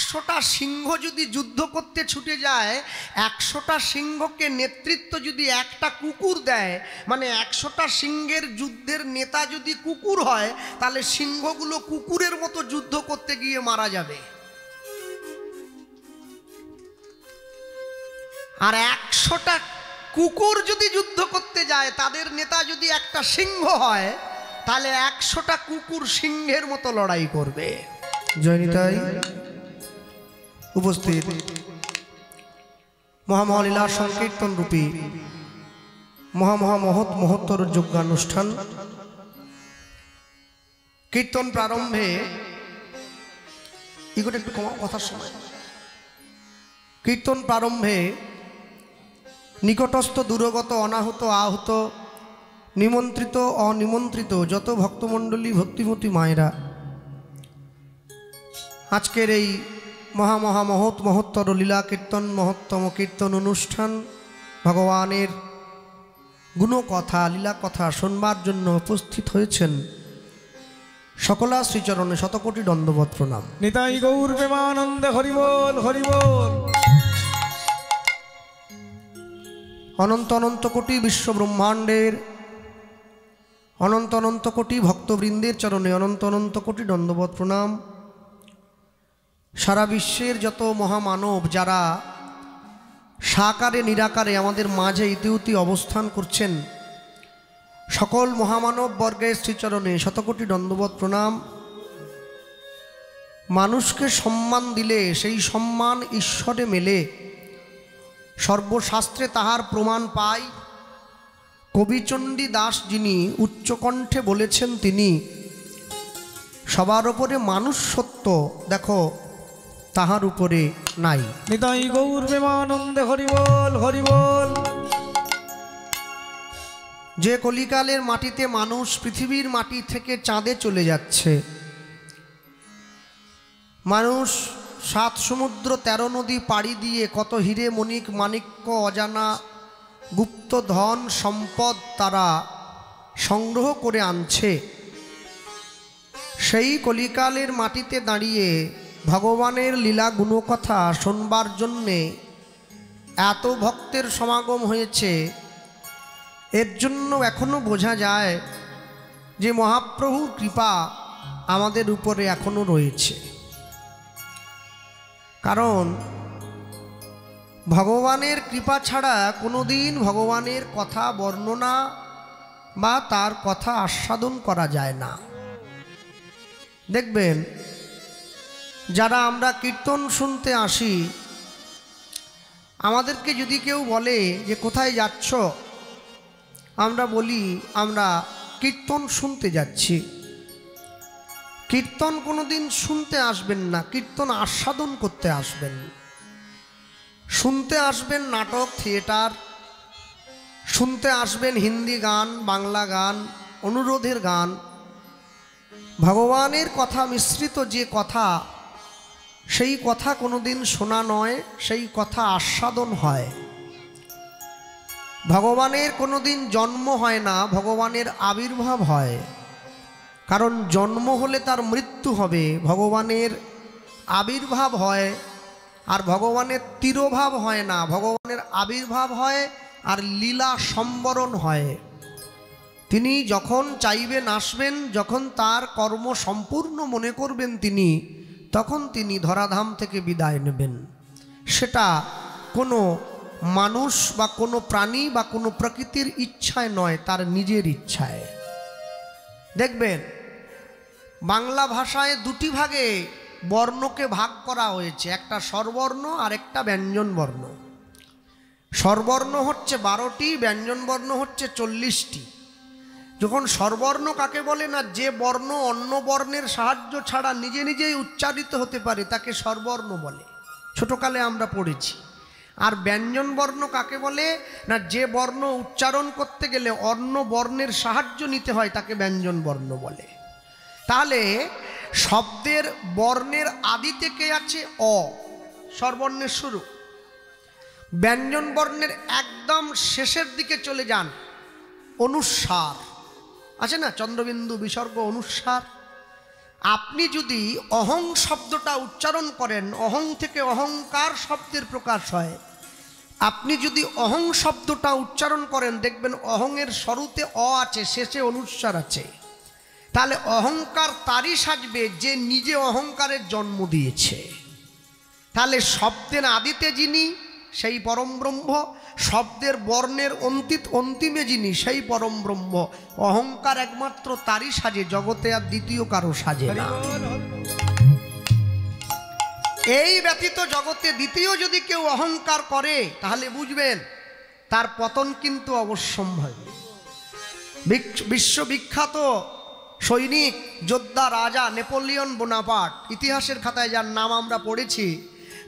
100টা সিংহ যদি যুদ্ধ করতে ছুটে যায়, 100টা সিংহকে নেতৃত্ব যদি একটা কুকুর দেয়, মানে 100টা সিংহের যুদ্ধের নেতা যদি কুকুর হয়, তাহলে সিংহগুলো কুকুরের মতো যুদ্ধ করতে গিয়ে মারা যাবে। আর 100টা কুকুর যদি যুদ্ধ করতে যায়, তাদের নেতা যদি একটা সিংহ হয়, তাহলে 100টা কুকুর সিংহের মতো লড়াই করবে। জয়নিতাই উপস্থিত মহামহালীলা সংকীর্তন রূপী মহত্তর যজ্ঞানুষ্ঠান কীর্তন প্রারম্ভে এগুলো একটু কথার সময়, কীর্তন প্রারম্ভে নিকটস্থ দূরগত অনাহত আহত নিমন্ত্রিত অনিমন্ত্রিত যত ভক্তমণ্ডলী ভক্তিমতী মায়েরা আজকের এই মহত্তর লীলা কীর্তন মহত্তম কীর্তন অনুষ্ঠান ভগবানের গুণকথা লীলা কথা শুনবার জন্য উপস্থিত হয়েছেন, সকলা শ্রীচরণে শতকোটি দণ্ডবৎ প্রণাম। নিতাই গৌর প্রেমানন্দে হরি বল হরি বল। অনন্ত অনন্ত কোটি বিশ্ব ব্রহ্মাণ্ডের অনন্ত অনন্ত কোটি ভক্তবৃন্দের চরণে অনন্ত অনন্ত কোটি দণ্ডবৎ প্রণাম। সারা বিশ্বের যত মহামানব যারা সাকারে নিরাকারে আমাদের মাঝে ইতিউতি অবস্থান করছেন, সকল মহামানব বর্গের শ্রীচরণে শতকোটি দণ্ডবৎ প্রণাম। মানুষকে সম্মান দিলে সেই সম্মান ঈশ্বরে মেলে, সর্বশাস্ত্রে তাহার প্রমাণ পাই। কবিচণ্ডী দাস যিনি উচ্চকণ্ঠে বলেছেন, তিনি সবার উপরে মানুষ সত্য দেখো তাহার উপরে নাই। নিতাই গৌর প্রেমানন্দে হরি বল হরি বল। যে কলিকালের মাটিতে মানুষ পৃথিবীর মাটি থেকে চাঁদে চলে যাচ্ছে, মানুষ 7 সমুদ্র 13 নদী পাড়ি দিয়ে কত হিরে মণিক মাণিক্য অজানা গুপ্ত ধন সম্পদ তারা সংগ্রহ করে আনছে, সেই কলিকালের মাটিতে দাঁড়িয়ে ভগবানের লীলা গুণকথা শোনবার জন্যে এত ভক্তের সমাগম হয়েছে। এর জন্য এখনো বোঝা যায় যে মহাপ্রভুর কৃপা আমাদের উপরে এখনো রয়েছে। কারণ ভগবানের কৃপা ছাড়া কোনোদিন ভগবানের কথা বর্ণনা বা তার কথা আস্বাদন করা যায় না। দেখবেন যারা আমরা কীর্তন শুনতে আসি, আমাদেরকে যদি কেউ বলে যে কোথায় যাচ্ছ, আমরা বলি আমরা কীর্তন শুনতে যাচ্ছি। কীর্তন কোনোদিন শুনতে আসবেন না, কীর্তন আস্বাদন করতে আসবেন। শুনতে আসবেন নাটক থিয়েটার, শুনতে আসবেন হিন্দি গান বাংলা গান অনুরোধের গান। ভগবানের কথা মিশ্রিত যে কথা, সেই কথা কোনোদিন শোনা নয়, সেই কথা আস্বাদন হয়। ভগবানের কোনোদিন জন্ম হয় না, ভগবানের আবির্ভাব হয়। কারণ জন্ম হলে তার মৃত্যু হবে, ভগবানের আবির্ভাব হয়। আর ভগবানের তিরোভাব হয় না, ভগবানের আবির্ভাব হয় আর লীলা সম্বরণ হয়। তিনি যখন চাইবেন আসবেন, যখন তার কর্ম সম্পূর্ণ মনে করবেন তিনি, তখন তিনি ধরাধাম থেকে বিদায় নেবেন। সেটা কোনো মানুষ বা কোনো প্রাণী বা কোনো প্রকৃতির ইচ্ছায় নয়, তার নিজের ইচ্ছায়। দেখবেন বাংলা ভাষায় 2টি ভাগে বর্ণকে ভাগ করা হয়েছে, একটা স্বরবর্ণ আর একটা ব্যঞ্জন বর্ণ। স্বরবর্ণ হচ্ছে 12টি, ব্যঞ্জন বর্ণ হচ্ছে 40টি। যখন স্বরবর্ণ কাকে বলে না, যে বর্ণ অন্য বর্ণের সাহায্য ছাড়া নিজে নিজেই উচ্চারিত হতে পারে তাকে স্বরবর্ণ বলে, ছোটকালে আমরা পড়েছি। আর ব্যঞ্জন বর্ণ কাকে বলে না, যে বর্ণ উচ্চারণ করতে গেলে অন্য বর্ণের সাহায্য নিতে হয় তাকে ব্যঞ্জন বর্ণ বলে। তাহলে শব্দের বর্ণের আদি থেকে আছে অ, স্বরবর্ণের শুরু। ব্যঞ্জন বর্ণের একদম শেষের দিকে চলে যান, অনুস্বার আছে না, চন্দ্রবিন্দু বিসর্গ অনুস্বার। আপনি যদি অহং শব্দটা উচ্চারণ করেন, অহং থেকে অহংকার শব্দের প্রকাশ হয়। আপনি যদি অহং শব্দটা উচ্চারণ করেন, দেখবেন অহংয়ের শুরুতে অ আছে, শেষে অনুস্বার আছে। তাহলে অহংকার তারই সাজবে যে নিজে অহংকারের জন্ম দিয়েছে। তাহলে শব্দের আদিতে যিনি, সেই পরম ব্রহ্ম, শব্দের বর্ণের অন্তিমে যিনি, সেই পরম ব্রহ্ম। অহংকার একমাত্র তারই সাজে, জগতে আর দ্বিতীয় কারো সাজে না। এই ব্যতীত জগতে দ্বিতীয় যদি কেউ অহংকার করে, তাহলে বুঝবেন তার পতন কিন্তু অবশ্যম্ভাবী। বিশ্ববিখ্যাত সৈনিক, যোদ্ধা, রাজা নেপোলিয়ন বোনাপার্ট, ইতিহাসের খাতায় যার নাম আমরা পড়েছি,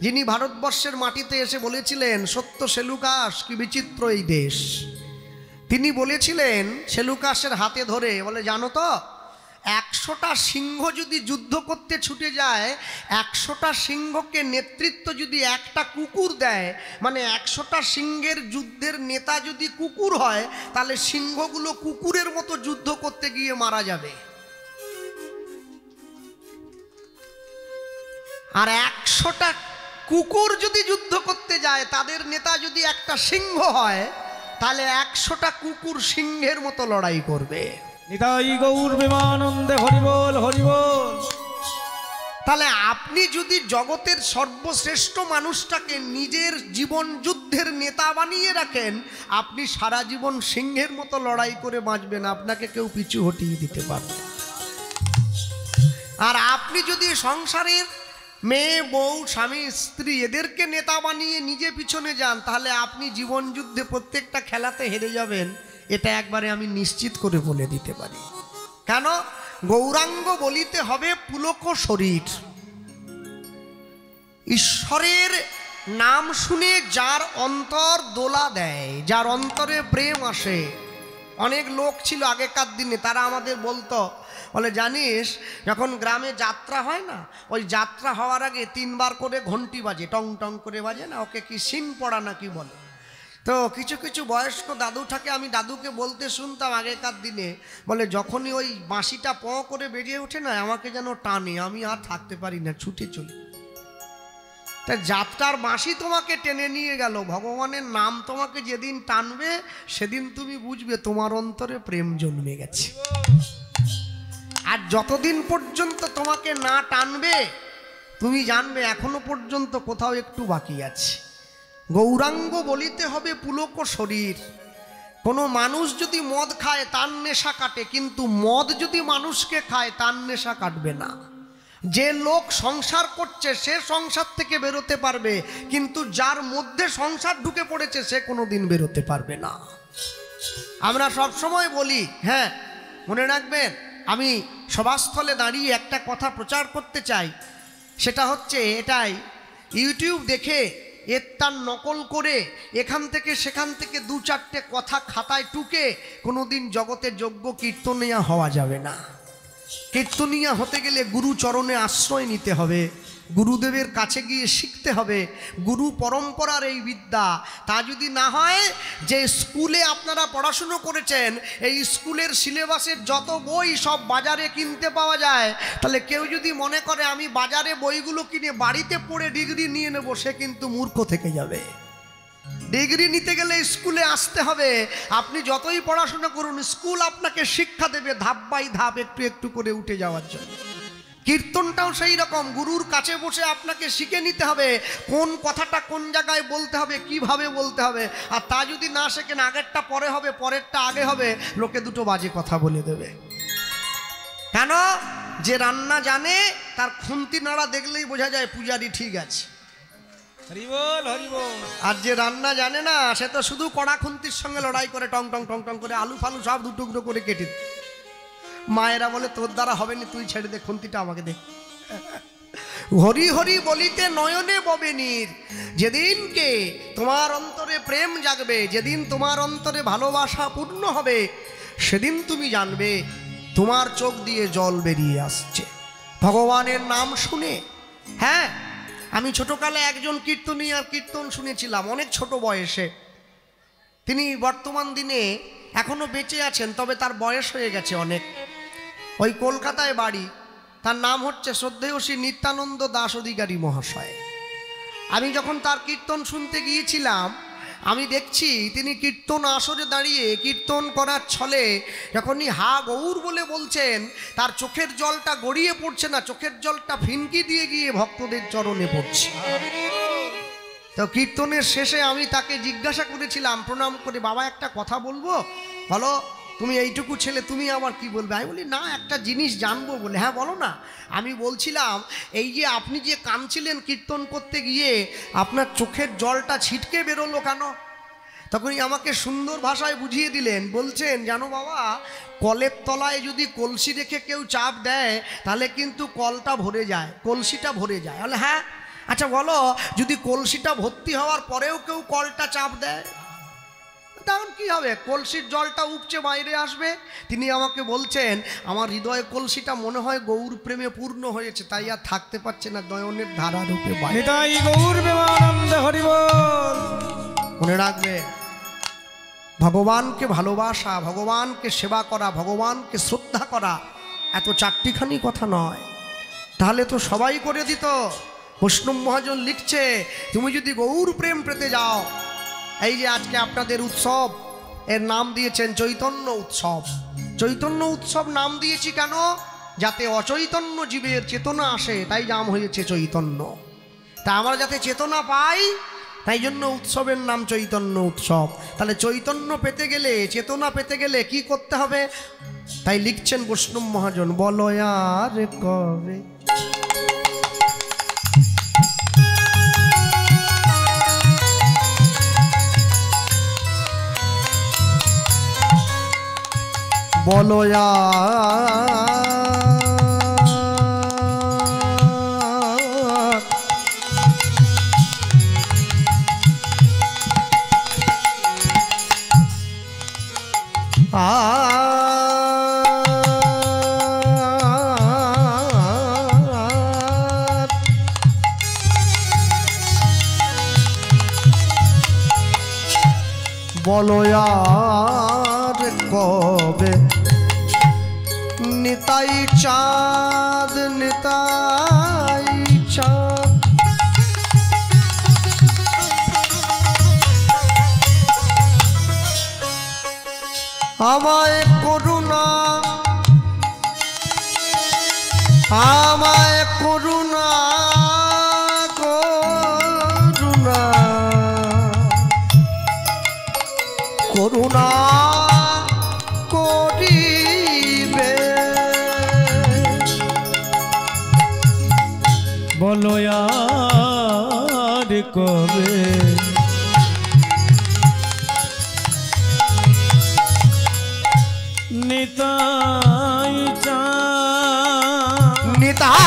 যিনি ভারতবর্ষের মাটিতে এসে বলেছিলেন, সত্য সেলুকাস কি বিচিত্র এই দেশ। তিনি বলেছিলেন সেলুকাসের হাতে ধরে, বলে জানো তো 100টা সিংহ যদি যুদ্ধ করতে ছুটে যায়, 100টা সিংহকে নেতৃত্ব যদি একটা কুকুর দেয়, মানে 100টা সিংহের যুদ্ধের নেতা যদি কুকুর হয়, তাহলে সিংহগুলো কুকুরের মতো যুদ্ধ করতে গিয়ে মারা যাবে। আর 100টা কুকুর যদি যুদ্ধ করতে যায়, তাদের নেতা যদি একটা সিংহ হয়, তাহলে 100টা কুকুর সিংহের মতো লড়াই করবে। নিতাই গৌর প্রেমানন্দে হরিবোল হরিবোল। তাহলে আপনি যদি জগতের সর্বশ্রেষ্ঠ মানুষটাকে নিজের জীবন যুদ্ধের নেতা বানিয়ে রাখেন, আপনি সারা জীবন সিংহের মতো লড়াই করে বাঁচবেন, আপনাকে কেউ পিছু হটিয়ে দিতে পারবে। আর আপনি যদি সংসারের মেয়ে, বউ, স্বামী, স্ত্রী এদেরকে নেতা বানিয়ে নিজে পিছনে যান, তাহলে আপনি জীবন যুদ্ধে প্রত্যেকটা খেলাতে হেরে যাবেন। এটা একবারে আমি নিশ্চিত করে বলে দিতে পারি। কেন? গৌরাঙ্গ বলিতে হবে পুলক শরীর। ঈশ্বরের নাম শুনে যার অন্তর দোলা দেয়, যার অন্তরে প্রেম আসে। অনেক লোক ছিল আগেকার দিনে, তারা আমাদের বলতো, বলে জানিস যখন গ্রামে যাত্রা হয় না, ওই যাত্রা হওয়ার আগে 3 বার করে ঘন্টি বাজে, টং টং করে বাজে না, ওকে কি সিন পড়া নাকি বলে। তো কিছু কিছু বয়স্ক দাদু থাকে, আমি দাদুকে বলতে শুনতাম আগেকার দিনে, বলে যখনই ওই বাঁশিটা প করে বেরিয়ে ওঠে না, আমাকে যেন টানে, আমি আর থাকতে পারি না, ছুটে চলি। তা যাত্রার বাঁশি তোমাকে টেনে নিয়ে গেল, ভগবানের নাম তোমাকে যেদিন টানবে, সেদিন তুমি বুঝবে তোমার অন্তরে প্রেম জন্মে গেছে। আর যতদিন পর্যন্ত তোমাকে না টানবে, তুমি জানবে এখনো পর্যন্ত কোথাও একটু বাকি আছে। গৌরাঙ্গ বলিতে হবে পুলক শরীর। কোনো মানুষ যদি মদ খায় তার নেশা কাটে, কিন্তু মদ যদি মানুষকে খায় তার নেশা কাটবে না। যে লোক সংসার করছে সে সংসার থেকে বেরোতে পারবে, কিন্তু যার মধ্যে সংসার ঢুকে পড়েছে সে কোনোদিন বেরোতে পারবে না। আমরা সব সময় বলি, হ্যাঁ মনে রাখবেন, আমি সভাস্থলে দাঁড়িয়ে একটা কথা প্রচার করতে চাই, সেটা হচ্ছে এটাই, ইউটিউব দেখে এর তার নকল করে এখান থেকে সেখান থেকে 2-4টে কথা খাতায় টুকে কোনোদিন জগতে যোগ্য কীর্তনিয়া হওয়া যাবে না। কীর্তনিয়া হতে গেলে গুরু চরণে আশ্রয় নিতে হবে, গুরুদেবের কাছে গিয়ে শিখতে হবে, গুরু পরম্পরার এই বিদ্যা। তা যদি না হয়, যে স্কুলে আপনারা পড়াশুনো করেছেন, এই স্কুলের সিলেবাসের যত বই সব বাজারে কিনতে পাওয়া যায়, তাহলে কেউ যদি মনে করে আমি বাজারে বইগুলো কিনে বাড়িতে পড়ে ডিগ্রি নিয়ে নেব, সে কিন্তু মূর্খ থেকে যাবে। ডিগ্রি নিতে গেলে স্কুলে আসতে হবে। আপনি যতই পড়াশোনা করুন, স্কুল আপনাকে শিক্ষা দেবে ধাপ বাই ধাপ, একটু একটু করে উঠে যাওয়ার জন্য। কীর্তনটাও সেই রকম, গুরুর কাছে বসে আপনাকে শিখে নিতে হবে কোন কথাটা কোন জায়গায় বলতে হবে, কিভাবে বলতে হবে। আর তা যদি না শেখেন, আগেরটা পরে হবে, পরেরটা আগে হবে, লোকে দুটো বাজে কথা বলে দেবে। কেন? যে রান্না জানে তার খুন্তি নাড়া দেখলেই বোঝা যায় পূজারি ঠিক আছে। হরিবোল হরিবোল। আর যে রান্না জানে না, সে তো শুধু কড়া খুন্তির সঙ্গে লড়াই করে, টং টং টং টং করে আলু ফালু সব 2 টুকরো করে কেটে। মায়েরা বলে তোর দ্বারা হবে না, তুই ছেড়ে দে, খুন্তিটা আমাকে দে। হরি হরি বলিতে নয়নে ববে নীর। যেদিনকে তোমার অন্তরে প্রেম জাগবে, যেদিন তোমার অন্তরে ভালোবাসা পূর্ণ হবে, সেদিন তুমি জানবে তোমার চোখ দিয়ে জল বেরিয়ে আসছে ভগবানের নাম শুনে। হ্যাঁ, আমি ছোটকালে একজন কীর্তনীয়ার কীর্তন শুনেছিলাম, অনেক ছোট বয়সে। তিনি বর্তমান দিনে এখনো বেঁচে আছেন, তবে তার বয়স হয়ে গেছে অনেক। ওই কলকাতায় বাড়ি, তার নাম হচ্ছে শ্রদ্ধেয় শ্রী নিত্যানন্দ দাস অধিকারী মহাশয়। আমি যখন তার কীর্তন শুনতে গিয়েছিলাম, আমি দেখছি তিনি কীর্তন আসরে দাঁড়িয়ে কীর্তন করার ছলে যখনই হা গৌর বলে বলছেন, তার চোখের জলটা গড়িয়ে পড়ছে না, চোখের জলটা ফিনকি দিয়ে গিয়ে ভক্তদের চরণে পড়ছে। তো কীর্তনের শেষে আমি তাকে জিজ্ঞাসা করেছিলাম প্রণাম করে, বাবা একটা কথা বলবো, বলো। তুমি এইটুকু ছেলে, তুমি আবার কি বলবে? আমি বলি না, একটা জিনিস জানবো বলে। হ্যাঁ বলো না। আমি বলছিলাম, এই যে আপনি যে কাঁদছিলেন কীর্তন করতে গিয়ে, আপনার চোখের জলটা ছিটকে বেরোলো কেন? তখনই আমাকে সুন্দর ভাষায় বুঝিয়ে দিলেন। বলছেন, জানো বাবা, কলের তলায় যদি কলসি রেখে কেউ চাপ দেয় তাহলে কিন্তু কলটা ভরে যায়, কলসিটা ভরে যায়। বলে হ্যাঁ, আচ্ছা বলো, যদি কলসিটা ভর্তি হওয়ার পরেও কেউ কলটা চাপ দেয় তখন কি হবে? কলসির জলটা উপচে বাইরে আসবে। তিনি আমাকে বলছেন, আমার হৃদয়ে কলসিটা মনে হয় গৌর প্রেমে পূর্ণ হয়েছে, তাই আর থাকতে পারছে না, নয়নের ধারা রূপে বাইরে। গৌর প্রেমানন্দে হরি বল। মনে রাখবে, ভগবানকে ভালোবাসা, ভগবানকে সেবা করা, ভগবানকে শ্রদ্ধা করা এত চারটিখানি কথা নয়। তাহলে তো সবাই করে দিত। বৈষ্ণব মহাজন লিখছে, তুমি যদি গৌর প্রেম পেতে যাও, এই যে আজকে আপনাদের উৎসব, এর নাম দিয়েছেন চৈতন্য উৎসব। চৈতন্য উৎসব নাম দিয়েছি কেন? যাতে অচৈতন্য জীবের চেতনা আসে, তাই নাম হয়েছে চৈতন্য। তা আমরা যাতে চেতনা পাই, তাই জন্য উৎসবের নাম চৈতন্য উৎসব। তাহলে চৈতন্য পেতে গেলে, চেতনা পেতে গেলে কি করতে হবে? তাই লিখছেন বৈষ্ণব মহাজন, বলো আর কবে বলো বলো আর কবে নিতাই চাঁদ, নিতাই চাঁদ আমায় করুণা, আমায় করুণা, করুণা, করুণা করিবে। বলো আর কবে নিতাই চাঁদ, নিতাই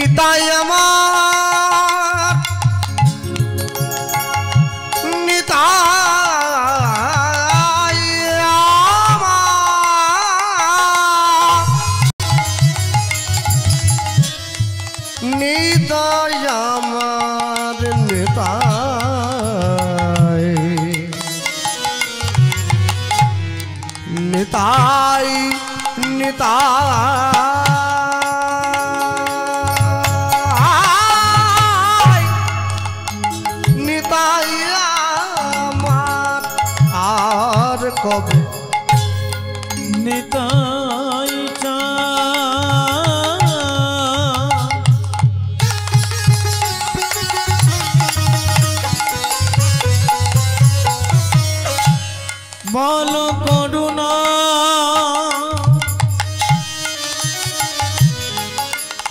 নিতাই আমার, নিতাই আমার, নিতাই আমার, নিতাই, নিতাই, নিতাই, কবে নিতাই চাঁদ, বলো করুণা,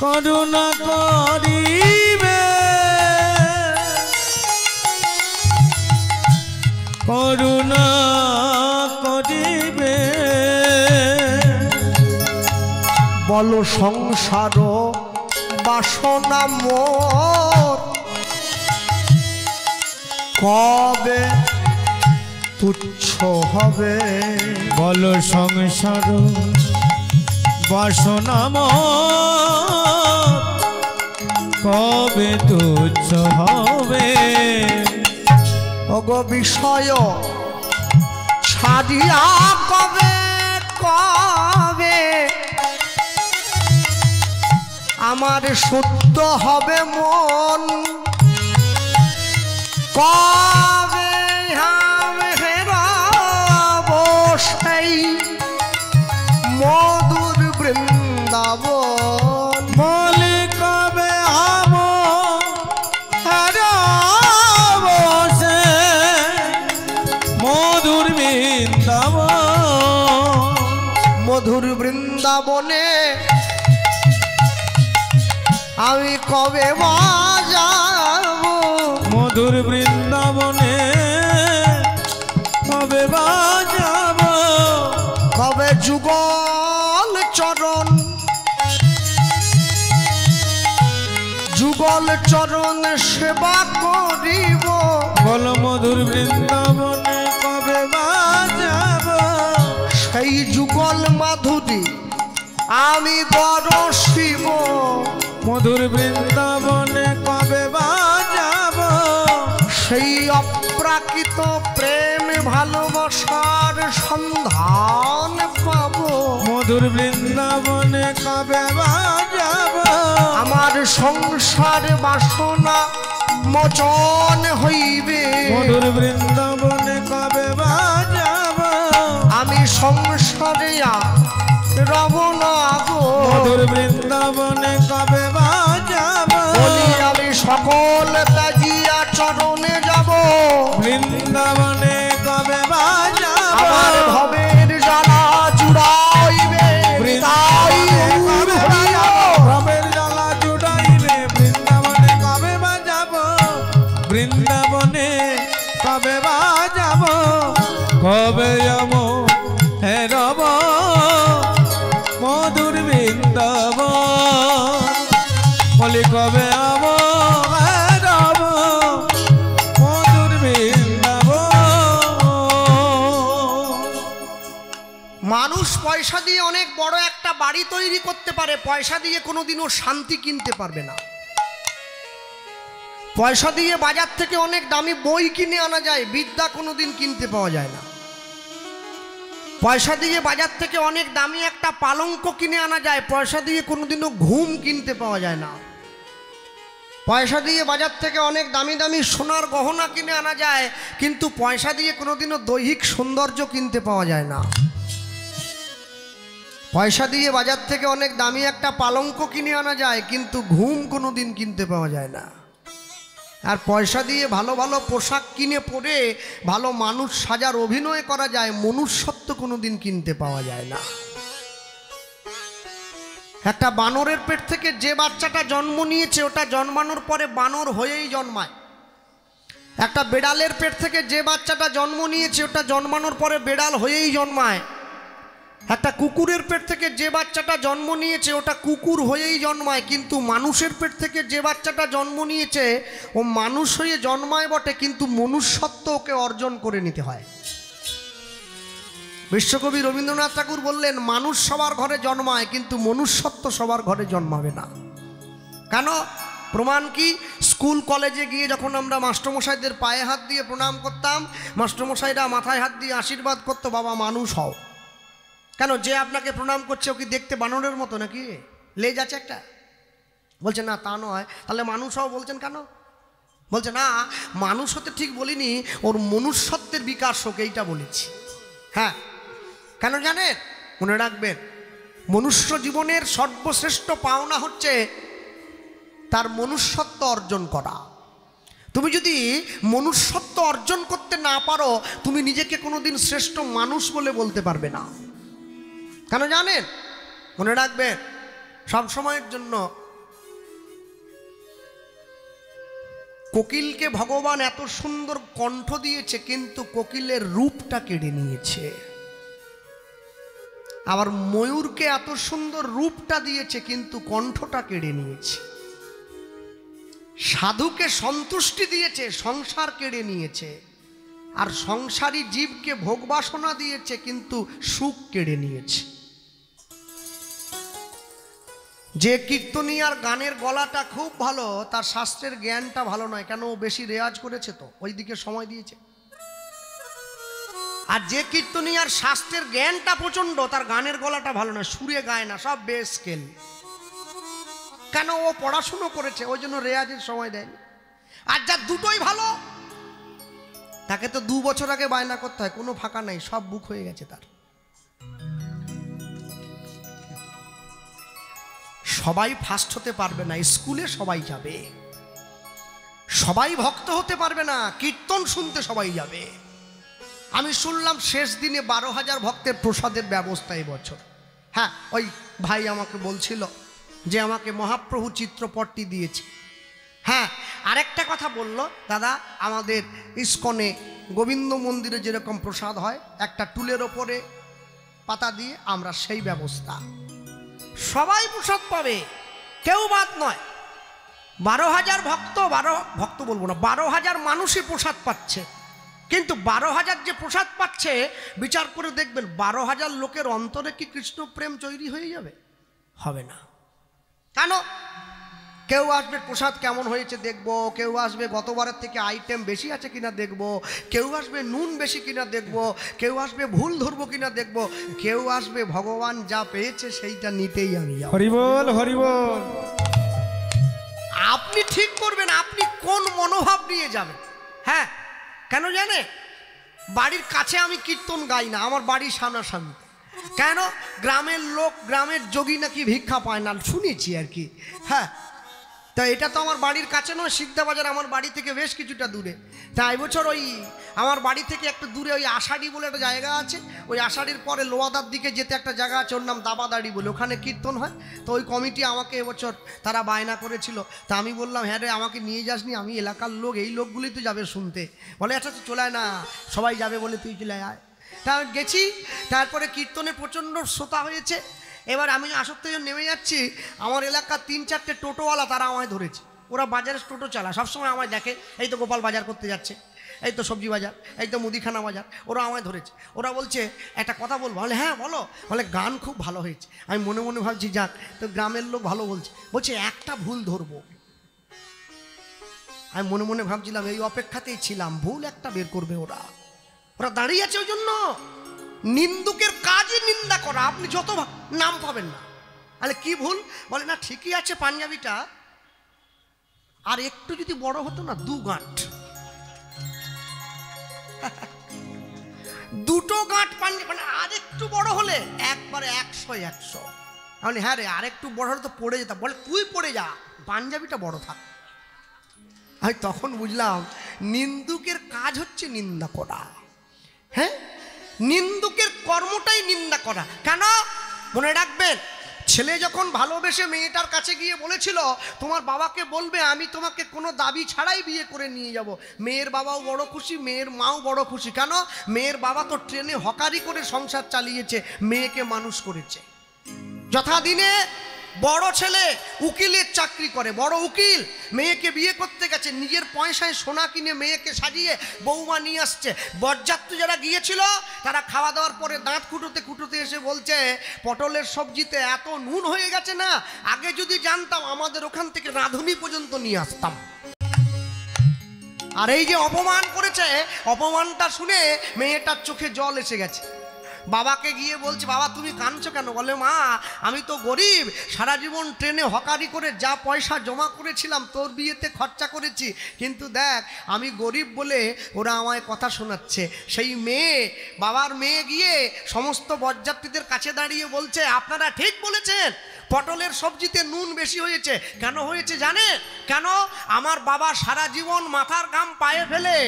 করুণা করিবে, করুণা করিবে। বলো সংসার বাসনা মোর কবে তুচ্ছ হবে? বল সংসার বাসনা মোর কবে তুচ্ছ হবে? ওগো বিষয় ছাড়িয়া কবে কবে আমার শুদ্ধ হবে মন? কবে আমি হেরাব সেই মধুর বৃন্দাবন? বলে কবে আম হারাব সে মধুর বৃন্দাবন? মধুর বৃন্দাবনে আমি কবে বাজাব? মধুর বৃন্দাবনে কবে বাজাব? কবে যুগল চরণ যুগল চরণ সেবা করিব? বল মধুর বৃন্দাবনে কবে বাজাব? সেই যুগল মাধুরী আমি দরশিব। মধুর বৃন্দাবনে কবে বাজাব? সেই অপ্রাকৃত প্রেম ভালোবাসার সন্ধান পাব। মধুর বৃন্দাবনে কবে বাজাব? আমার সংসার বাসনা মোচন হইবে। মধুর বৃন্দাবনে কবে বাজাব? আমি সংসারে রব না গো। মধুর বৃন্দাবনে কবে বাজাব? বলি আমি সকল ত্যাজিয়া চরণে যাব। বৃন্দাবনে কবে বাজাব? আমার ভবের জ্বালা জুড়াইবে। ভবের জ্বালা জুড়াইবে। বৃন্দাবনে কবে বাজাব? বৃন্দাবনে কবে বাজাব? কবে যাব হে রব মধুর বৃন্দাবন? বলি কবে যাব হে রব মধুর বৃন্দাবন? মানুষ পয়সা দিয়ে অনেক বড় একটা বাড়ি তৈরি করতে পারে, পয়সা দিয়ে কোনোদিনও শান্তি কিনতে পারবে না। পয়সা দিয়ে বাজার থেকে অনেক দামি বই কিনে আনা যায়, বিদ্যা কোনোদিন কিনতে পাওয়া যায় না। পয়সা দিয়ে বাজার থেকে অনেক দামি একটা পালঙ্ক কিনে আনা যায়, পয়সা দিয়ে কোনোদিনও ঘুম কিনতে পাওয়া যায় না। পয়সা দিয়ে বাজার থেকে অনেক দামি দামি সোনার গহনা কিনে আনা যায়, কিন্তু পয়সা দিয়ে কোনোদিনও দৈহিক সৌন্দর্য কিনতে পাওয়া যায় না। পয়সা দিয়ে বাজার থেকে অনেক দামি একটা পালঙ্ক কিনে আনা যায়, কিন্তু ঘুম কোনোদিন কিনতে পাওয়া যায় না। আর পয়সা দিয়ে ভালো ভালো পোশাক কিনে পরে ভালো মানুষ সাজার অভিনয় করা যায়, মনুষ্যত্ব কোনোদিন কিনতে পাওয়া যায় না। একটা বানরের পেট থেকে যে বাচ্চাটা জন্ম নিয়েছে ওটা জন্মানোর পরে বানর হয়েই জন্মায়। একটা বেড়ালের পেট থেকে যে বাচ্চাটা জন্ম নিয়েছে ওটা জন্মানোর পরে বেড়াল হয়েই জন্মায়। একটা কুকুরের পেট থেকে যে বাচ্চাটা জন্ম নিয়েছে ওটা কুকুর হয়েই জন্মায়, কিন্তু মানুষের পেট থেকে যে বাচ্চাটা জন্ম নিয়েছে ও মানুষ হয়ে জন্মায় বটে, কিন্তু মনুষ্যত্ব ওকে অর্জন করে নিতে হয়। বিশ্বকবি রবীন্দ্রনাথ ঠাকুর বললেন, মানুষ সবার ঘরে জন্মায় কিন্তু মনুষ্যত্ব সবার ঘরে জন্মাবে না। কেন? প্রমাণ কি? স্কুল কলেজে গিয়ে যখন আমরা মাস্টারমশাইদের পায়ে হাত দিয়ে প্রণাম করতাম, মাস্টারমশাইরা মাথায় হাত দিয়ে আশীর্বাদ করতো, বাবা মানুষ হও। কেন? যে আপনাকে প্রণাম করছে ও কি দেখতে বানরের মতো নাকি? লেজ আছে একটা? বলছে না, তা নয়। তাহলে মানুষ হও বলছেন কেন? বলছে না, মানুষ হতে ঠিক বলিনি, ওর মনুষ্যত্বের বিকাশ হোক এইটা বলেছি। হ্যাঁ, কেন জানেন? মনে রাখবেন, মনুষ্য জীবনের সর্বশ্রেষ্ঠ পাওনা হচ্ছে তার মনুষ্যত্ব অর্জন করা। তুমি যদি মনুষ্যত্ব অর্জন করতে না পারো, তুমি নিজেকে কোনোদিন শ্রেষ্ঠ মানুষ বলে বলতে পারবে না। কেন জানেন? মনে রাখবেন, সব সময়ের জন্য কোকিলকে ভগবান এত সুন্দর কণ্ঠ দিয়েছে, কিন্তু কোকিলের রূপটা কেড়ে নিয়েছে। আবার ময়ূরকে এত সুন্দর রূপটা দিয়েছে, কিন্তু কণ্ঠটা কেড়ে নিয়েছে। সাধুকে সন্তুষ্টি দিয়েছে, সংসার কেড়ে নিয়েছে, আর সংসারী জীবকে ভোগ বাসনা দিয়েছে কিন্তু সুখ কেড়ে নিয়েছে। যে কীর্তনিয়ার গানের গলাটা খুব ভালো, তার শাস্ত্রের জ্ঞানটা ভালো নয়, কেন ও বেশি রেয়াজ করেছে, তো ওই দিকে সময় দিয়েছে। আর যে কীর্তনিয়ার শাস্ত্রের জ্ঞানটা প্রচন্ড, তার গানের গলাটা ভালো নয়, সুরে গায় না, সব বেস স্কেল। কেন ও পড়াশুনো করেছে, ওই জন্য রেয়াজের সময় দেয়নি। আর যার দুটোই ভালো, তাকে তো 2 বছর আগে বায়না করতে হয়, কোনো ফাঁকা নাই, সব বুক হয়ে গেছে তার। সবাই ফার্স্ট হতে পারবে না, স্কুলে সবাই যাবে, সবাই ভক্ত হতে পারবে না, কীর্তন শুনতে সবাই যাবে। আমি শুনলাম শেষ দিনে 12,000 ভক্তের প্রসাদের ব্যবস্থা এবছর। হ্যাঁ, ওই ভাই আমাকে বলছিল যে আমাকে মহাপ্রভু চিত্রপটটি দিয়েছে। হ্যাঁ, আরেকটা কথা বলল, দাদা আমাদের ইস্কনে গোবিন্দ মন্দিরে যেরকম প্রসাদ হয়, একটা টুলের ওপরে পাতা দিয়ে আমরা সেই ব্যবস্থা, সবাই প্রসাদ পাবে, কেউ বাদ নয়। 12,000 ভক্ত বলবো না, 12,000 মানুষই প্রসাদ পাচ্ছে। কিন্তু 12,000 যে প্রসাদ পাচ্ছে, বিচার করে দেখবেন 12,000 লোকের অন্তরে কি কৃষ্ণ প্রেম তৈরি হয়ে যাবে? হবে না। কেন? কেউ আসবে প্রসাদ কেমন হয়েছে দেখবো, কেউ আসবে গতবারের থেকে আইটেম বেশি আছে কিনা দেখবো, কেউ আসবে নুন বেশি কিনা দেখবো, কেউ আসবে ভুল ধরবো কিনা দেখবো, কেউ আসবে ভগবান যা পেয়েছে সেইটা নিতেই আমি যাব। হরি বল, হরি বল। আপনি ঠিক করবেন আপনি কোন মনোভাব নিয়ে যাবেন। হ্যাঁ, কেন জানে? বাড়ির কাছে আমি কীর্তন গাই না, আমার বাড়ির সামনাসামনি। কেন? গ্রামের লোক, গ্রামের যোগী নাকি ভিক্ষা পায় না, শুনেছি আর কি। হ্যাঁ, তা এটা তো আমার বাড়ির কাছে নয়, সিদ্ধাবাজার আমার বাড়ি থেকে বেশ কিছুটা দূরে। তা এবছর ওই আমার বাড়ি থেকে একটু দূরে ওই আষাঢ়ি বলে একটা জায়গা আছে, ওই আষাঢ়ির পরে লোয়াদার দিকে যেতে একটা জায়গা আছে, ওর নাম দাবাদাড়ি বলে, ওখানে কীর্তন হয়। তো ওই কমিটি আমাকে এবছর তারা বায়না করেছিল, তা আমি বললাম হ্যাঁ রে, আমাকে নিয়ে যাসনি, আমি এলাকার লোক, এই লোকগুলি তো যাবে শুনতে। বলে আচ্ছা তো চলে আয় না, সবাই যাবে বলে তুই চলে আয়। তা গেছি, তারপরে কীর্তনে প্রচণ্ড শ্রোতা হয়েছে। এবার আমি আসর থেকে নেমে যাচ্ছি, আমার এলাকার 3-4টে টোটোওয়ালা তারা আমায় ধরেছে। ওরা বাজারে টোটো চালা, সবসময় আমায় দেখে, এই তো গোপাল বাজার করতে যাচ্ছে, এই তো সবজি বাজার, এই তো মুদিখানা বাজার। ওরা আমায় ধরেছে, ওরা বলছে একটা কথা বলবো। বলে হ্যাঁ বলো। বলে গান খুব ভালো হয়েছে। আমি মনে মনে ভাবছি যাক, তো গ্রামের লোক ভালো বলছে। বলছে একটা ভুল ধরবো। আমি মনে মনে ভাবছিলাম এই অপেক্ষাতেই ছিলাম, ভুল একটা বের করবে ওরা। ওরা দাঁড়িয়ে আছে ওই জন্য। নিন্দুকের কাজই নিন্দা করা, আপনি যত নাম পাবেন না। আরে কি ভুল? বলে না ঠিকই আছে পাঞ্জাবিটা, আর একটু যদি বড় হতো না, 2 গাঁট, 2টো গাঁট পাঞ্জাবি, মানে আর একটু বড় হলে একবারে 100। আমি হ্যাঁ রে, আর একটু বড় হলে তো পড়ে যেতাম। বলে তুই পড়ে যা, পাঞ্জাবিটা বড় থাক। আমি তখন বুঝলাম নিন্দুকের কাজ হচ্ছে নিন্দা করা। হ্যাঁ, নিন্দুকের কর্মটাই নিন্দা করা। কেন? মনে রাখবেন, ছেলে যখন ভালোবেসে মেয়েটার কাছে গিয়ে বলেছিল তোমার বাবাকে বলবে আমি তোমাকে কোনো দাবি ছাড়াই বিয়ে করে নিয়ে যাব, মেয়ের বাবাও বড় খুশি, মেয়ের মাও বড় খুশি। কেন? মেয়ের বাবা তো ট্রেনে হকারি করে সংসার চালিয়েছে, মেয়েকে মানুষ করেছে। যথাদিনে বড় ছেলে উকিলের চাকরি করে, বড় উকিল, মেয়েকে বিয়ে করতে গেছে, নিজের পয়সায় সোনা কিনে মেয়েকে সাজিয়ে বৌমা নিয়ে আসছে। বরযাত্রী যারা গিয়েছিল তারা খাওয়া দাওয়ার পরে দাঁত কুটোতে কুটোতে এসে বলছে পটলের সবজিতে এত নুন হয়ে গেছে না, আগে যদি জানতাম আমাদের ওখান থেকে রাঁধুনি পর্যন্ত নিয়ে আসতাম। আর এই যে অপমান করেছে, অপমানটা শুনে মেয়েটার চোখে জল এসে গেছে। বাবাকে গিয়ে বলছে বাবা তুমি কাঁদছো কেন? বলে মা আমি তো গরিব, সারা জীবন ট্রেনে হকারি করে যা পয়সা জমা করেছিলাম তোর বিয়েতে খরচা করেছি, কিন্তু দেখ আমি গরিব বলে ওরা আমায় কথা শোনাচ্ছে। সেই মেয়ে, বাবার মেয়ে গিয়ে সমস্ত বরযাত্রীদের কাছে দাঁড়িয়ে বলছে আপনারা ঠিক বলেছেন, পটলের সবজিতে নুন বেশি হয়েছে। কেন হয়েছে জানেন? কেন? আমার বাবা সারা জীবন মাথার ঘাম পায়ে ফেলে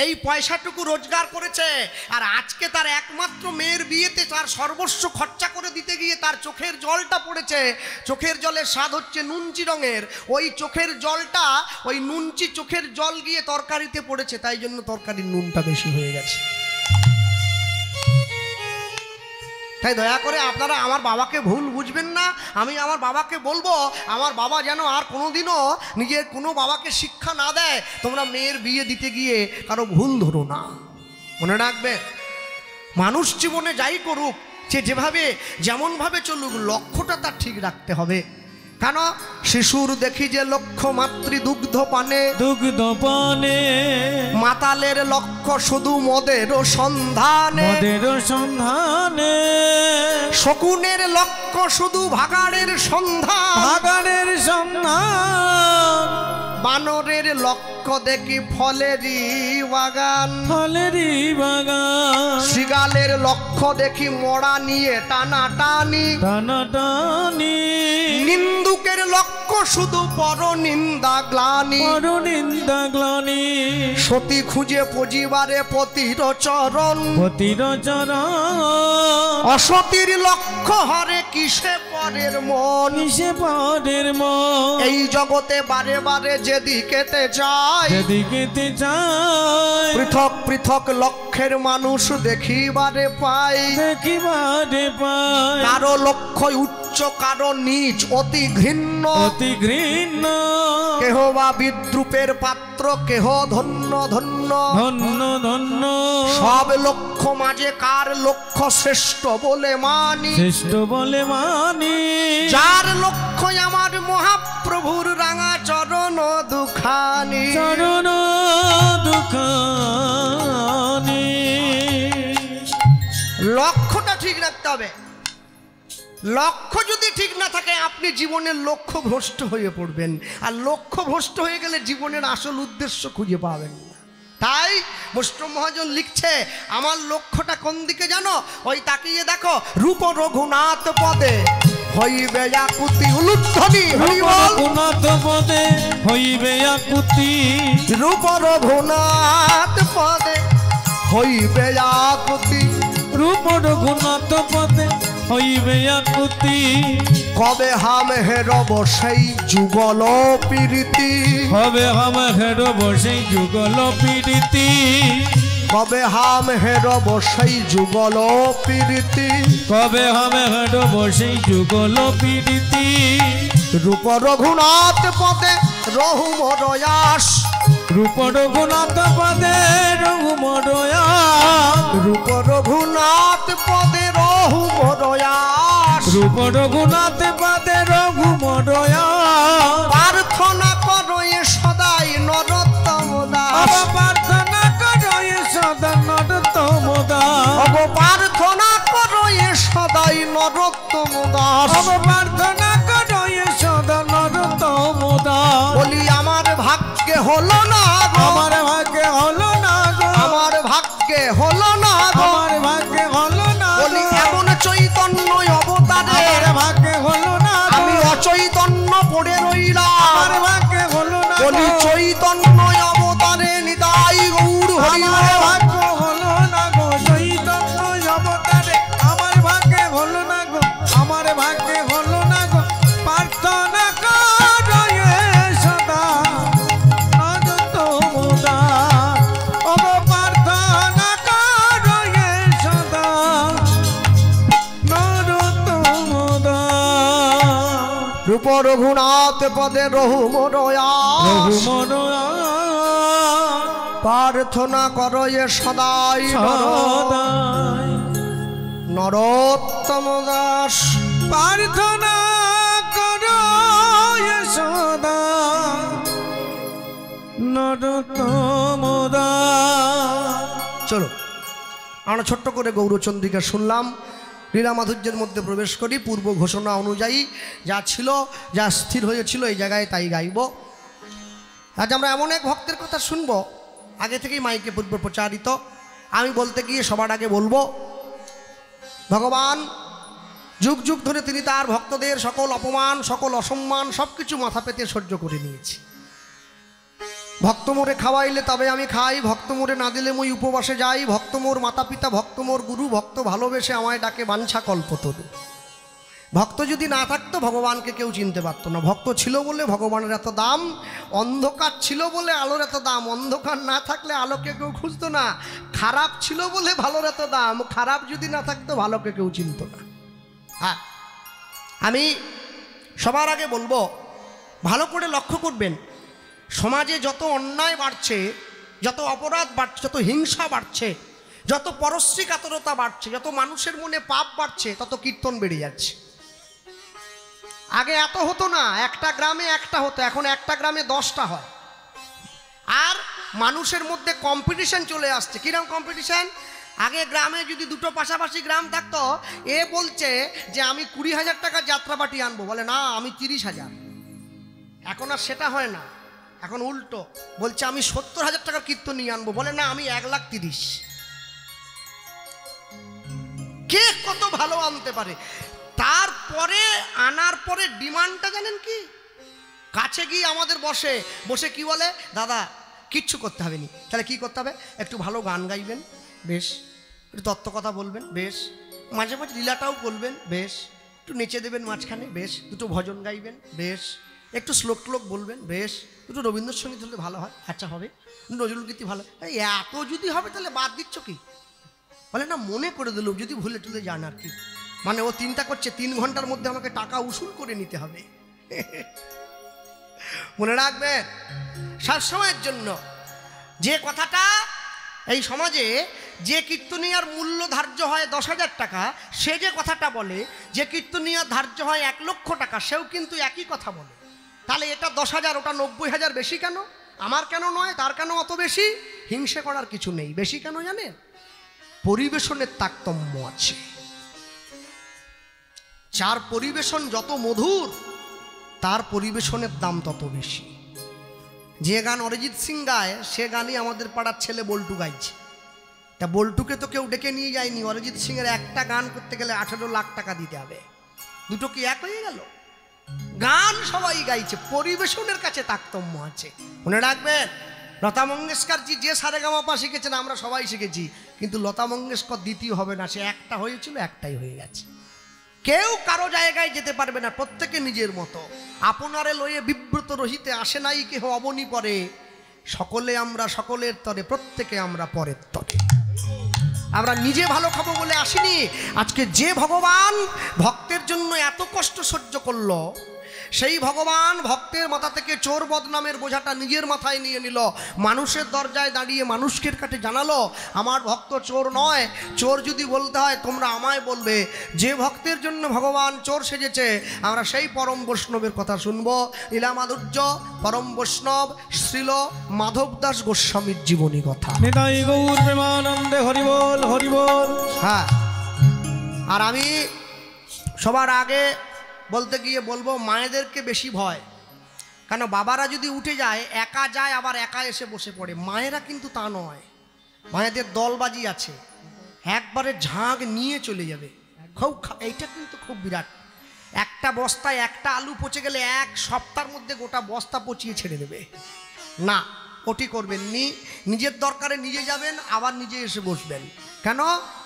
এই পয়সাটুকু রোজগার করেছে, আর আজকে তার একমাত্র মেয়ের বিয়েতে তার সর্বস্ব খরচা করে দিতে গিয়ে তার চোখের জলটা পড়েছে। চোখের জলের স্বাদ হচ্ছে নুনচি রঙের, ওই চোখের জলটা, ওই নুনচি চোখের জল গিয়ে তরকারিতে পড়েছে, তাই জন্য তরকারির নুনটা বেশি হয়ে গেছে। তাই দয়া করে আপনারা আমার বাবাকে ভুল বুঝবেন না। আমি আমার বাবাকে বলবো, আমার বাবা যেন আর কোনোদিনও নিজের কোনো বাবাকে শিক্ষা না দেয় তোমরা মেয়ের বিয়ে দিতে গিয়ে কারো ভুল ধরো না। মনে রাখবে, মানুষ জীবনে যাই করুক, সে যেভাবে যেমনভাবে চলুক, লক্ষ্যটা তার ঠিক রাখতে হবে। কেন শিশুর দেখি যে লক্ষ্য মাতৃ দুগ্ধ পানে, দুগ্ধ পানে মাতালের লক্ষ্য শুধু মদের সন্ধানে, মদের সন্ধানে শকুনের লক্ষ্য শুধু ভাগাড়ের সন্ধান, ভাগাড়ের সন্ধান, বানরের লক্ষ্য দেখি ফলেরই বাগান, ফলেরই বাগান, শৃগালের লক্ষ্য দেখি মরা নিয়ে টানাটানি, টানাটানি, নিন্দুকের লক্ষ্য শুধু পরনিন্দা গ্লানি, পরনিন্দা গ্লানি, সতী খুঁজে পজিবারে পতির চরণ, পতির চরণ, অসতীর লক্ষ্য হরে কিসে পরের মন, কিসে পরের মন, এই জগতে বারে বারে যেদিকেতে যায়, যেদিকেতে যায়, পৃথক পৃথক লক্ষ্যের মানুষ দেখিবারে পাই, দেখিবারে পায়, কারো লক্ষ্য উচ্চ কারো নিচ, অতি ঘৃণ্য, অতি ঘৃণ্য, কেহ বা বিদ্রুপের পাত্র, কেহ ধন্য ধন্য, ধন্য ধন্য, সব লক্ষ্য মাঝে কার লক্ষ্য শ্রেষ্ঠ বলে মানি, শ্রেষ্ঠ বলে মানি, যার লক্ষ্য আমার মহাপ্রভুর রাঙা চরণ দুখানি, চরণ দুখানি। লক্ষ্যটা ঠিক রাখতে হবে। লক্ষ্য যদি ঠিক না থাকে আপনি জীবনের লক্ষ্য ভ্রষ্ট হয়ে পড়বেন, আর লক্ষ্য ভ্রষ্ট হয়ে গেলে জীবনের আসল উদ্দেশ্য খুঁজে পাবেন না। তাই বৈষ্ণব মহাজন লিখছে, আমার লক্ষ্যটা কোন দিকে জানো? ওই তাকিয়ে দেখো, রূপ রঘুনাথ পদে হইবে আকুতি, উলুধ্বনি রঘুনাথ পদে হইবে আকুতি, রূপ রঘুনাথ পদে হইবে আকুতি, রূপ রঘুনাথ পদে হইবে আকুতি, কবে হাম হেরব সেই যুগল প্রীতি, হবে হাম হেরব সেই যুগল প্রীতি, কবে হাম হেরব সেই যুগল প্রীতি, কবে হাম হেরব সেই যুগল প্রীতি, রূপ রঘুনাথ পদে রহুমরয়াস, রূপ রঘুনাথ পদে রঘুমরয়াস, রূপ রঘুনাথ পদে রহুমরয়াস, রূপ রঘুনাথ পদে রঘুমরয়াস, প্রার্থনা করো এ সদাই নরোত্তম দাস, প্রার্থনা করো এ সদা নরোত্তম দাস, প্রার্থনা করো এ সদাই নরোত্তম দাস, প্রার্থনা করো এ সদা নরোত্তম দাস। বলি আমার ভাগ্যে হলো না গো, আমার ভাগ্যে হলো না গো, আমার ভাগ্যে হলো না গো, আমার ভাগ্যে হলো না বলি গো, এমন চৈতন্য অবতারে আমার ভাগ্যে হলো না গো, আমি অচৈতন্য পড়ে রইলাম, আমার ভাগ্যে হলো না বলি গো, চৈতন্য অবতারে নিতাই গৌর হরি আমার বল। ভাগ্য হলো না গো, চৈতন্য অবতারে আমার ভাগ্যে হলো না গো, আমার ভাগ্যে হলো না গো, প্রার্থনা করো এ সদা নরোত্তম দাস, ও গো প্রার্থনা করো এ সদা নরোত্তম দাস। রূপ রঘুনাথ পদে রহুমরয়াস, রঘুমরয়াস প্রার্থনা করো এ সদাই সদাই নরোত্তম দাস, প্রার্থনা করো এ সদা নরোত্তম দাস। চলো আমরা ছোট্ট করে গৌরচন্দ্রিকা শুনলাম, লীলা মাধুর্যের মধ্যে প্রবেশ করি। পূর্ব ঘোষণা অনুযায়ী যা ছিল, যা স্থির হয়েছিল এই জায়গায় তাই গাইব। আজ আমরা এমন এক ভক্তের কথা শুনবো, আগে থেকেই মাইকে পূর্ব প্রচারিত। আমি বলতে গিয়ে সবার আগে বলবো, ভগবান যুগ যুগ ধরে তিনি তার ভক্তদের সকল অপমান, সকল অসম্মান সব কিছু মাথা পেতে সহ্য করে নিয়েছে। ভক্ত মোরে খাওয়াইলে তবে আমি খাই, ভক্ত মোরে না দিলে মই উপবাসে যাই, ভক্ত মোর মাতা পিতা, ভক্ত মোর গুরু, ভক্ত ভালোবেসে আমায় ডাকে বাঞ্ছা কল্পতরু। ভক্ত যদি না থাকতো ভগবানকে কেউ চিনতে পারতো না। ভক্ত ছিল বলে ভগবানের এত দাম, অন্ধকার ছিল বলে আলোর এত দাম। অন্ধকার না থাকলে আলোকে কেউ খুঁজতো না। খারাপ ছিল বলে ভালোর এত দাম, খারাপ যদি না থাকতো ভালোকে কেউ চিনত না। হ্যাঁ, আমি সবার আগে বলবো, ভালো করে লক্ষ্য করবেন, সমাজে যত অন্যায় বাড়ছে, যত অপরাধ বাড়ছে, যত হিংসা বাড়ছে, যত পরশ্রী কাতরতা বাড়ছে, যত মানুষের মনে পাপ বাড়ছে, তত কীর্তন বেড়ে যাচ্ছে। আগে এত হতো না, একটা গ্রামে একটা হতো, এখন একটা গ্রামে 10টা হয়। আর মানুষের মধ্যে কম্পিটিশন চলে আসছে। কিরকম কম্পিটিশন? আগে গ্রামে যদি দুটো পাশাপাশি গ্রাম থাকতো, এ বলছে যে আমি 20,000 টাকা যাত্রাপাটি আনবো, বলে না আমি 30,000। এখন আর সেটা হয় না, এখন উল্টো বলছে আমি 70,000 টাকার কীর্তন নিয়ে আনবো, বলে না আমি 1,30,000। কে কত ভালো আনতে পারে। তারপরে আনার পরে ডিমান্ডটা জানেন কি? কাছে গিয়ে আমাদের বসে বসে কি বলে, দাদা কিচ্ছু করতে হবে না, তাহলে কি করতে হবে? একটু ভালো গান গাইবেন, বেশ, একটু তত্ত্ব কথা বলবেন, বেশ, মাঝে মাঝে লীলাটাও বলবেন, বেশ, একটু নেচে দেবেন মাঝখানে, বেশ, দুটো ভজন গাইবেন, বেশ, একটু শ্লোক টোক বলবেন, বেশ, দুটো রবীন্দ্রসঙ্গীত হলে ভালো হয়, আচ্ছা হবে, নজরুলগীতি ভালো। এত যদি হবে তাহলে বাদ দিচ্ছ কি? বলে না মনে করে দিল, যদি ভুলে টুলে যান আর কি, মানে ও চিন্তা করছে 3 ঘন্টার মধ্যে আমাকে টাকা উসুল করে নিতে হবে। মনে রাখবেন সবসময়ের জন্য যে কথাটা, এই সমাজে যে কীর্তনিয়ার মূল্য ধার্য হয় 10,000 টাকা, সে যে কথাটা বলে যে কীর্তনিয়ার ধার্য হয় 1,00,000 টাকা, সেও কিন্তু একই কথা বলে। তাহলে এটা 10,000, ওটা 90,000 বেশি কেন? আমার কেন নয়, তার কেন অত বেশি? হিংসে করার কিছু নেই। বেশি কেন জানেন? পরিবেশনের তারতম্য আছে। যার পরিবেশন যত মধুর, তার পরিবেশনের দাম তত বেশি। যে গান অরিজিৎ সিং গায়, সে গানই আমাদের পাড়ার ছেলে বল্টু গাইছে। তা বল্টুকে তো কেউ ডেকে নিয়ে যায়নি। অরিজিৎ সিং এর একটা গান করতে গেলে 18 লাখ টাকা দিতে হবে। দুটো কি এক হয়ে গেল? গান সবাই গাইছে, পরিবেশনের কাছে তারতম্য আছে। মনে রাখবেন, লতা মঙ্গেশকরজি যে সারেগামাপা শিখেছেন, আমরা সবাই শিখেছি, কিন্তু লতা মঙ্গেশকর দ্বিতীয় হবে না। সে একটা হয়েছিল, একটাই হয়ে গেছে। কেউ কারো জায়গায় যেতে পারবে না, প্রত্যেকে নিজের মতো। আপনারে লয়ে বিব্রত রহিতে আসে নাই কেহ অবনী পরে, সকলে আমরা সকলের তরে, প্রত্যেকে আমরা পরের তরে। আমরা নিজে ভালো খাবো বলে আসিনি। আজকে যে ভগবান ভক্তের জন্য এত কষ্ট সহ্য করলো, সেই ভগবান ভক্তের মাথা থেকে চোর বদনামের বোঝাটা নিজের মাথায় নিয়ে নিল। মানুষের দরজায় দাঁড়িয়ে মানুষের কাছে জানালো, আমার ভক্ত চোর নয়। চোর যদি বলতে হয় তোমরা আমায় বলবে। যে ভক্তের জন্য ভগবান চোর সেজেছে, আমরা সেই পরম বৈষ্ণবের কথা শুনবো। লীলা মাধুর্য পরম বৈষ্ণব শ্রীল মাধব দাস গোস্বামীর জীবনী কথা। নিতাই গৌর প্রেমানন্দে হরিবোল হরিবোল। হ্যাঁ, আর আমি সবার আগে বলতে গিয়ে বলবো, মায়েদেরকে বেশি ভয়। কেন? বাবারা যদি উঠে যায়, একা যায়, আবার একা এসে বসে পড়ে। মায়েরা কিন্তু তা নয়, মায়েদের দলবাজি আছে, একবারে ঝাঁক নিয়ে চলে যাবে। খুব এইটা কিন্তু খুব বিরাট। একটা বস্তায় একটা আলু পচে গেলে 1 সপ্তাহের মধ্যে গোটা বস্তা পচিয়ে ছেড়ে দেবে। না, ওটি করবেন নি। নিজের দরকারে নিজে যাবেন, আবার নিজে এসে বসবেন। কেন?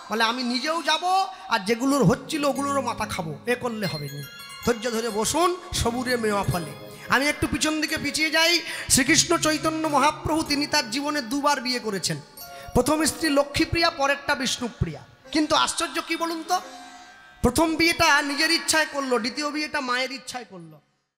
বলে আমি নিজেও যাব, আর যেগুলোর হচ্ছিল ওগুলোরও মাথা খাবো। এ করলে হবে না। ধৈর্য ধরে বসুন, সবুরে মেওয়া ফলে। আমি একটু পিছন দিকে পিছিয়ে যাই। শ্রীকৃষ্ণ চৈতন্য মহাপ্রভু তিনি তার জীবনে 2বার বিয়ে করেছেন। প্রথম স্ত্রী লক্ষ্মীপ্রিয়া, পরেরটা বিষ্ণুপ্রিয়া। কিন্তু আশ্চর্য কি বলুন তো, প্রথম বিয়েটা নিজের ইচ্ছায় করলো, দ্বিতীয় বিয়েটা মায়ের ইচ্ছায় করলো।